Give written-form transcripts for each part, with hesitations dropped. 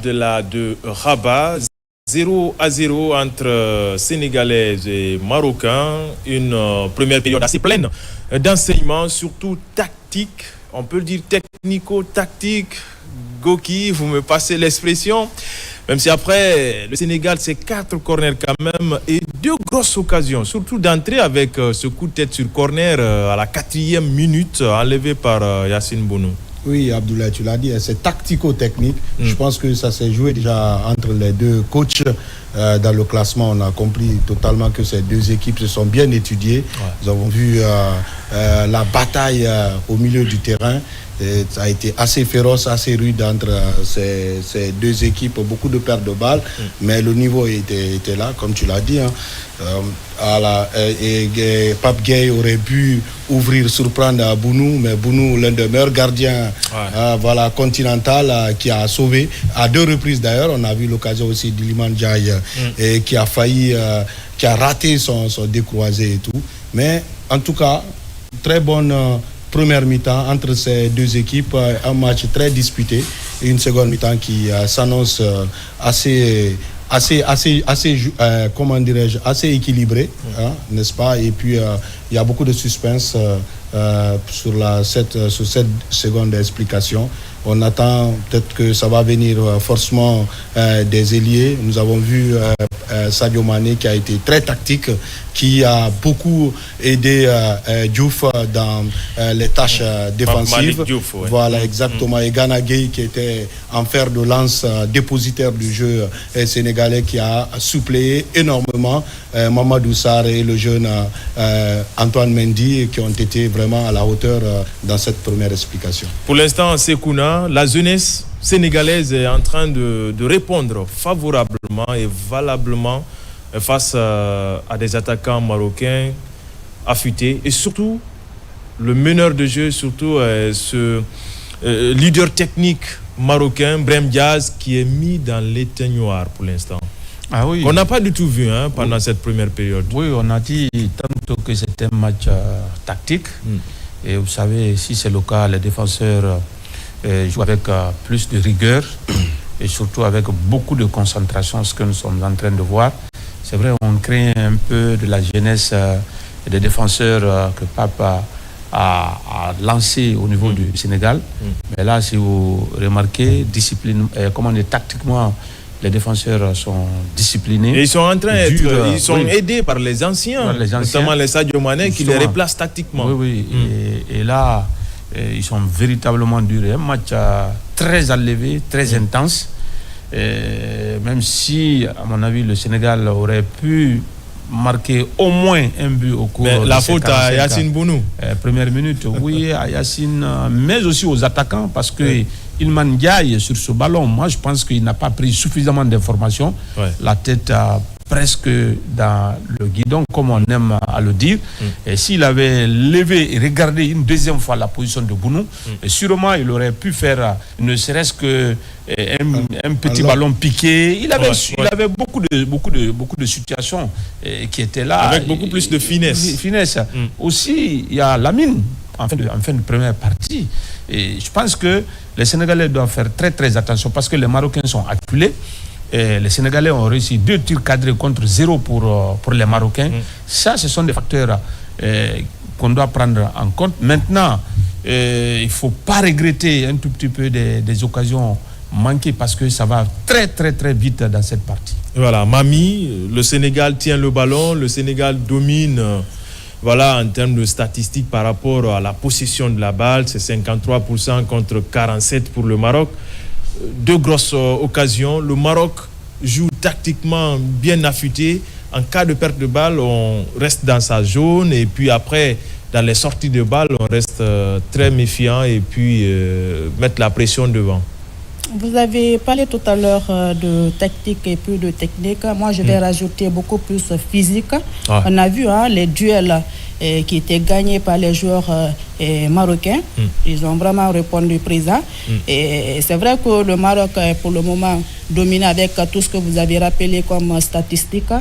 de Rabat. 0-0 entre Sénégalais et Marocains. Une première période assez pleine d'enseignements, surtout tactique. On peut le dire technico-tactique. Goki, vous me passez l'expression. Même si après, le Sénégal, c'est 4 corners quand même et 2 grosses occasions, surtout d'entrer avec ce coup de tête sur corner à la 4e minute, enlevé par Yacine Bounou. Oui, Abdoulaye, tu l'as dit, c'est tactico-technique. Je pense que ça s'est joué déjà entre les deux coachs. Dans le classement, on a compris totalement que ces deux équipes se sont bien étudiées. Ouais. Nous avons vu la bataille au milieu du terrain. Et ça a été assez féroce, assez rude entre ces deux équipes. Beaucoup de pertes de balles, mais le niveau était là, comme tu l'as dit. Hein. Pape Gueye aurait pu surprendre Bounou, mais Bounou, l'un des meilleurs gardiens continental, qui a sauvé à 2 reprises d'ailleurs. On a vu l'occasion aussi d'Iliman Ndiaye et qui a failli, qui a raté son décroisé et tout. Mais en tout cas, très bonne première mi-temps entre ces deux équipes, un match très disputé et une seconde mi-temps qui s'annonce assez comment dirais-je, assez équilibré, hein, n'est-ce pas? Et puis il y a beaucoup de suspense sur cette seconde explication. On attend peut-être que ça va venir forcément des ailiers. Nous avons vu Sadio Mané qui a été très tactique, qui a beaucoup aidé Diouf dans les tâches défensives. Diouf, ouais. Voilà, exactement. Et Gana Gueye qui était en fer de lance, dépositaire du jeu sénégalais, qui a suppléé énormément Mamadou Sarr et le jeune Antoine Mendy, qui ont été vraiment à la hauteur dans cette première explication. Pour l'instant, Sekouna, la jeunesse sénégalaise est en train de répondre favorablement et valablement face à des attaquants marocains affûtés et surtout le meneur de jeu, surtout ce leader technique marocain, Brahim Diaz, qui est mis dans l'éteignoir pour l'instant. Ah oui. On n'a pas du tout vu pendant cette première période. Oui, on a dit tantôt que c'était un match tactique. Et vous savez, si c'est le cas, les défenseurs jouent avec plus de rigueur et surtout avec beaucoup de concentration, ce que nous sommes en train de voir. C'est vrai, on craint un peu de la jeunesse et des défenseurs que Pape a lancé au niveau du Sénégal. Mais là, si vous remarquez, tactiquement, les défenseurs sont disciplinés. Et ils sont en train ils sont aidés par les anciens, notamment les Sadio Mané, qui les replacent tactiquement. Oui. Et là, ils sont véritablement durs. Un match très enlevé, très intense. Même si, à mon avis, le Sénégal aurait pu marquer au moins un but au cours de la faute à Yacine Bounou. Première minute, oui, à Yacine, mais aussi aux attaquants, parce que Iliman Ndiaye sur ce ballon, moi je pense qu'il n'a pas pris suffisamment d'informations. La tête presque dans le guidon, comme on aime à le dire. Et s'il avait levé et regardé une deuxième fois la position de Bounou, sûrement il aurait pu faire ne serait-ce que un petit ballon piqué. Il avait beaucoup de situations qui étaient là. Avec beaucoup plus de finesse. Aussi, il y a Lamine en fin de première partie. Et je pense que les Sénégalais doivent faire très très attention parce que les Marocains sont acculés. Et les Sénégalais ont réussi 2 tirs cadrés contre 0 pour les Marocains. Ça, ce sont des facteurs qu'on doit prendre en compte. Maintenant, il ne faut pas regretter un tout petit peu des occasions manquées parce que ça va très très très vite dans cette partie. Voilà, Mami, le Sénégal tient le ballon, le Sénégal domine. Voilà, en termes de statistiques par rapport à la possession de la balle, c'est 53% contre 47% pour le Maroc. 2 grosses occasions. Le Maroc joue tactiquement bien affûté. En cas de perte de balle, on reste dans sa zone. Et puis après, dans les sorties de balle, on reste très méfiant et puis mettre la pression devant. Vous avez parlé tout à l'heure de tactique et puis de technique. Moi, je vais rajouter beaucoup plus physique. On a vu les duels qui étaient gagnés par les joueurs marocains. Ils ont vraiment répondu présent. Et c'est vrai que le Maroc, pour le moment, domine avec tout ce que vous avez rappelé comme statistique.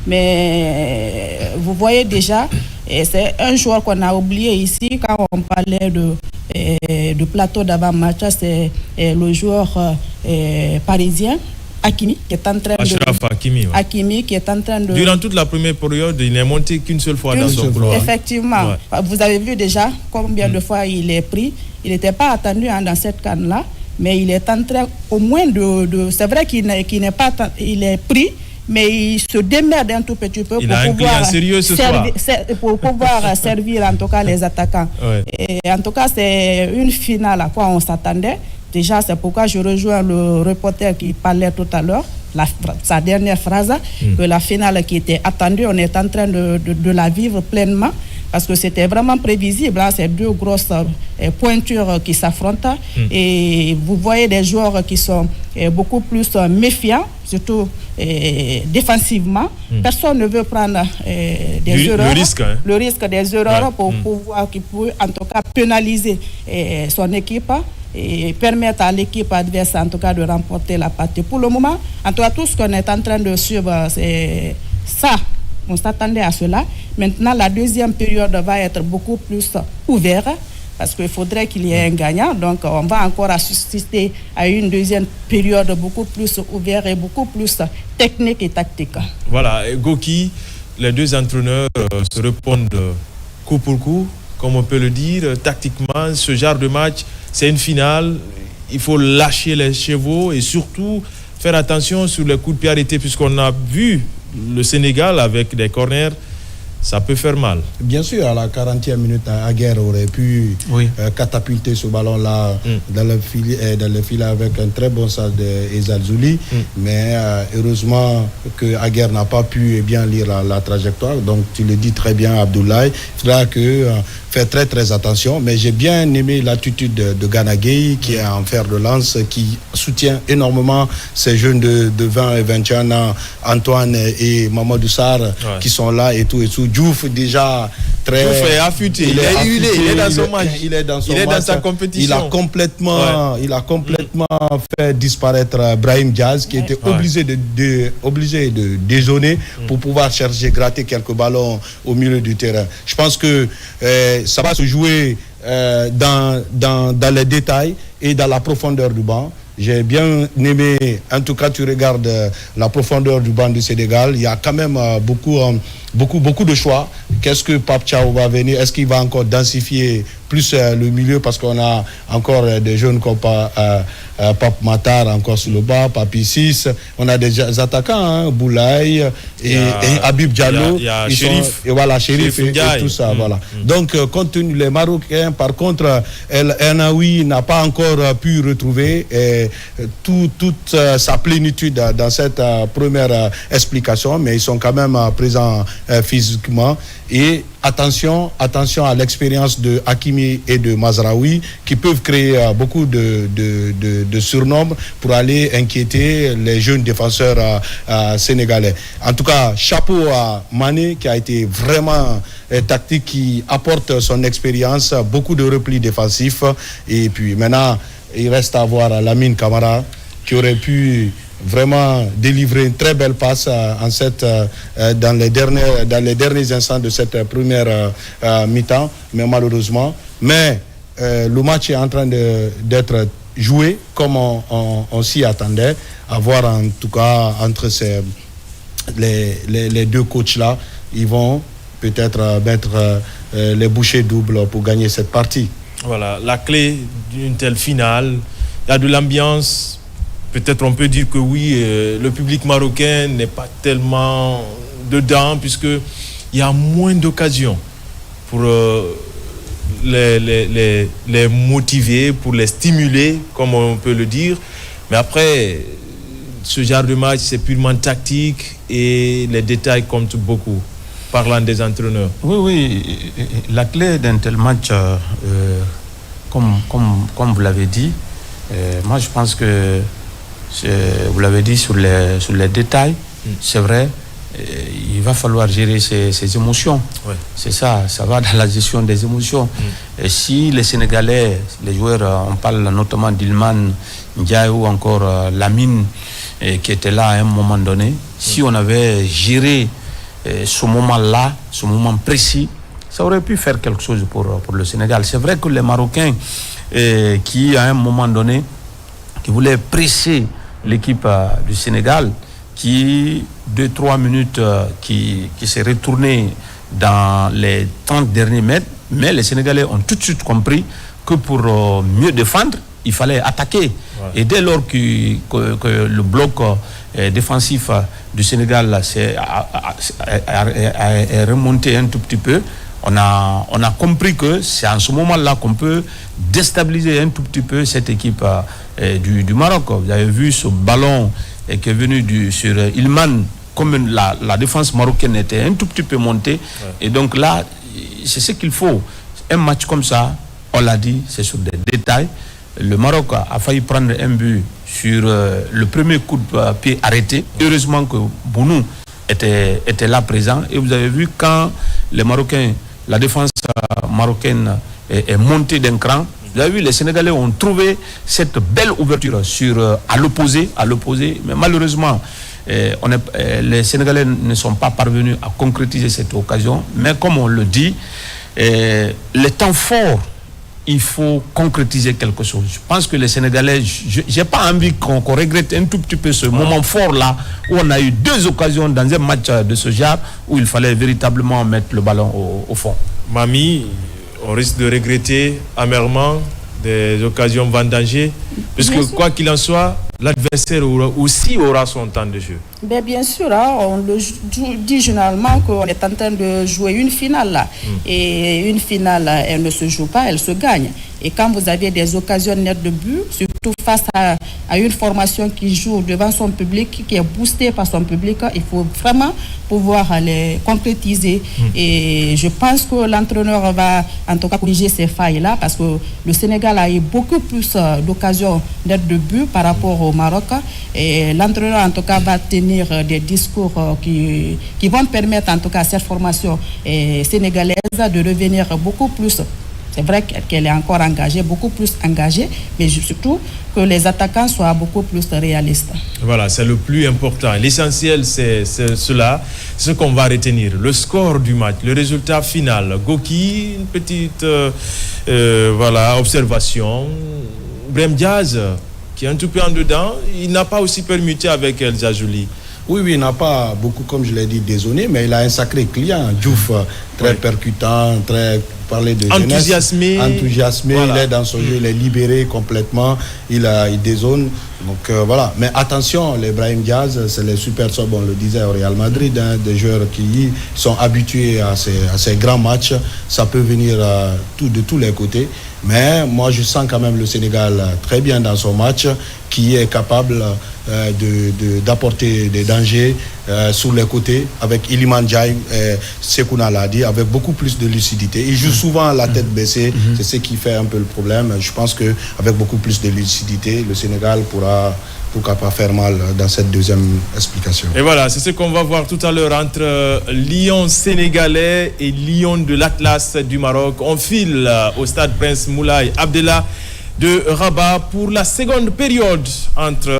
Mais vous voyez déjà, c'est un joueur qu'on a oublié ici quand on parlait de plateau d'avant-match, c'est le joueur parisien, Hakimi, qui est en train Hakimi, qui est en train de... Durant toute la première période, il n'est monté qu'une seule fois dans son couloir. Effectivement. Ouais. Vous avez vu déjà combien de fois il est pris. Il n'était pas attendu dans cette canne-là, mais il est en train au moins de c'est vrai qu'il n'est pas... Il est pris, mais il se démerde un tout petit peu pour pouvoir servir en tout cas les attaquants. Ouais. Et en tout cas, c'est une finale à quoi on s'attendait. Déjà, c'est pourquoi je rejoins le reporter qui parlait tout à l'heure, sa dernière phrase, que la finale qui était attendue, on est en train de la vivre pleinement, parce que c'était vraiment prévisible, hein, ces deux grosses pointures qui s'affrontent, et vous voyez des joueurs qui sont beaucoup plus méfiants, surtout défensivement. Personne ne veut prendre des erreurs, le risque des erreurs pour pouvoir, qui peut en tout cas pénaliser son équipe et permettre à l'équipe adverse en tout cas de remporter la partie. Pour le moment, en tout cas, tout ce qu'on est en train de suivre, c'est ça. On s'attendait à cela. Maintenant, la deuxième période va être beaucoup plus ouverte, parce qu'il faudrait qu'il y ait un gagnant. Donc, on va encore assister à une deuxième période beaucoup plus ouverte et beaucoup plus technique et tactique. Voilà, Goki, les deux entraîneurs se répondent coup pour coup, comme on peut le dire. Tactiquement, ce genre de match, c'est une finale. Il faut lâcher les chevaux et surtout faire attention sur les coups de pied arrêtés, puisqu'on a vu le Sénégal avec des corners, ça peut faire mal. Bien sûr, à la 40e minute, Aguerre aurait pu catapulter ce ballon-là dans le filet avec un très bon sens d'Ezal Zouli. Mais heureusement que Aguerre n'a pas pu bien lire la trajectoire. Donc tu le dis très bien, Abdoulaye. Il faudra faire très très attention. Mais j'ai bien aimé l'attitude de Gana Gueye, qui est en fer de lance, qui soutient énormément ces jeunes de 20 et 21 ans, Antoine et Mamadou Sarr, qui sont là et tout. Diouf déjà très... Diouf est affûté, il est dans son match. Il est dans sa compétition. Il a complètement fait disparaître Brahim Diaz, qui était obligé de déjeuner pour pouvoir chercher, gratter quelques ballons au milieu du terrain. Je pense que ça va se jouer dans les détails et dans la profondeur du banc. J'ai bien aimé, en tout cas tu regardes la profondeur du banc du Sénégal, il y a quand même beaucoup de choix. Qu'est-ce que Pape Thiaw va venir? Est-ce qu'il va encore densifier plus le milieu, parce qu'on a encore des jeunes comme Pape Matar encore sur le bas, Papi 6, on a des attaquants, Boulaye et Habib Diallo, il y a Chérif, Chérif et tout ça. Voilà. Donc compte tenu les Marocains, par contre, El Naoui n'a pas encore pu retrouver toute sa plénitude dans cette première explication, mais ils sont quand même présents physiquement. Et attention à l'expérience de Hakimi et de Mazraoui, qui peuvent créer beaucoup de surnombre pour aller inquiéter les jeunes défenseurs sénégalais. En tout cas, chapeau à Mané, qui a été vraiment tactique, qui apporte son expérience, beaucoup de replis défensifs. Et puis maintenant, il reste à voir Lamine Camara, qui aurait pu vraiment délivrer une très belle passe dans les derniers instants de cette première mi-temps, mais malheureusement. Mais le match est en train d'être joué comme on s'y attendait, à voir en tout cas entre les deux coachs-là. Ils vont peut-être mettre les bouchées doubles pour gagner cette partie. Voilà, la clé d'une telle finale, il y a de l'ambiance. Peut-être on peut dire que oui, le public marocain n'est pas tellement dedans, puisqu'il y a moins d'occasions pour les motiver, pour les stimuler, comme on peut le dire. Mais après, ce genre de match, c'est purement tactique et les détails comptent beaucoup, parlant des entraîneurs. Oui, la clé d'un tel match, comme vous l'avez dit, moi je pense que vous l'avez dit sur les détails, c'est vrai, il va falloir gérer ses émotions. Ouais. C'est ça va dans la gestion des émotions. Et si les Sénégalais, les joueurs, on parle notamment d'Ilman Ndiaye ou encore Lamine, qui était là à un moment donné, si on avait géré ce moment-là, ce moment précis, ça aurait pu faire quelque chose pour le Sénégal. C'est vrai que les Marocains, qui à un moment donné, qui voulait presser l'équipe du Sénégal, qui 2-3 minutes qui s'est retourné dans les 30 derniers mètres, mais les Sénégalais ont tout de suite compris que pour mieux défendre, il fallait attaquer. Ouais. Et dès lors que le bloc défensif du Sénégal est remonté un tout petit peu, on a compris que c'est en ce moment-là qu'on peut déstabiliser un tout petit peu cette équipe du Maroc. Vous avez vu ce ballon qui est venu sur Ilman, comme la défense marocaine était un tout petit peu montée. Ouais. Et donc là, c'est ce qu'il faut. Un match comme ça, on l'a dit, c'est sur des détails. Le Maroc a failli prendre un but sur le premier coup de pied arrêté. Heureusement que Bounou était là présent. Et vous avez vu quand les Marocains, la défense marocaine est montée d'un cran, vous avez vu, les Sénégalais ont trouvé cette belle ouverture à l'opposé. Mais malheureusement, les Sénégalais ne sont pas parvenus à concrétiser cette occasion. Mais comme on le dit, les temps forts, il faut concrétiser quelque chose. Je pense que les Sénégalais, j'ai pas envie qu'on regrette un tout petit peu ce moment fort-là, où on a eu 2 occasions dans un match de ce genre, où il fallait véritablement mettre le ballon au fond. Mami, on risque de regretter amèrement des occasions vendangées, puisque quoi qu'il en soit, l'adversaire aura son temps de jeu. Bien sûr, hein, on le dit généralement qu'on est en train de jouer une finale là. Et une finale, elle ne se joue pas, elle se gagne. Et quand vous avez des occasions nettes de but, surtout face à une formation qui joue devant son public, qui est boostée par son public, il faut vraiment pouvoir les concrétiser. Et je pense que l'entraîneur va en tout cas corriger ces failles-là, parce que le Sénégal a eu beaucoup plus d'occasions nettes de but par rapport au Maroc. Et l'entraîneur en tout cas va tenir des discours qui vont permettre en tout cas à cette formation sénégalaise de revenir beaucoup plus. C'est vrai qu'elle est encore engagée, beaucoup plus engagée, mais surtout que les attaquants soient beaucoup plus réalistes. Voilà, c'est le plus important. L'essentiel, c'est cela, ce qu'on va retenir. Le score du match, le résultat final. Goki, une petite observation. Brahim Diaz, qui est un tout peu en dedans, il n'a pas aussi permuté avec El Zazouli. Oui, il n'a pas beaucoup, comme je l'ai dit, dézonné, mais il a un sacré client. Diouf, très percutant, très parler de enthousiasmé. Voilà. Il est dans son jeu, il est libéré complètement, il dézone. Donc voilà. Mais attention, les Brahim Diaz, c'est les super subs, on le disait au Real Madrid, hein, des joueurs qui sont habitués à ces grands matchs. Ça peut venir de tous les côtés. Mais moi, je sens quand même le Sénégal très bien dans son match, qui est capable d'apporter des dangers sur les côtés, avec Iliman Ndiaye, Sekouna l'a dit, avec beaucoup plus de lucidité. Il joue souvent la tête baissée, c'est ce qui fait un peu le problème. Je pense qu'avec beaucoup plus de lucidité, le Sénégal pourra pas faire mal dans cette deuxième explication. Et voilà, c'est ce qu'on va voir tout à l'heure entre Lion sénégalais et Lion de l'Atlas du Maroc. On file au stade Prince Moulay Abdellah de Rabat pour la seconde période entre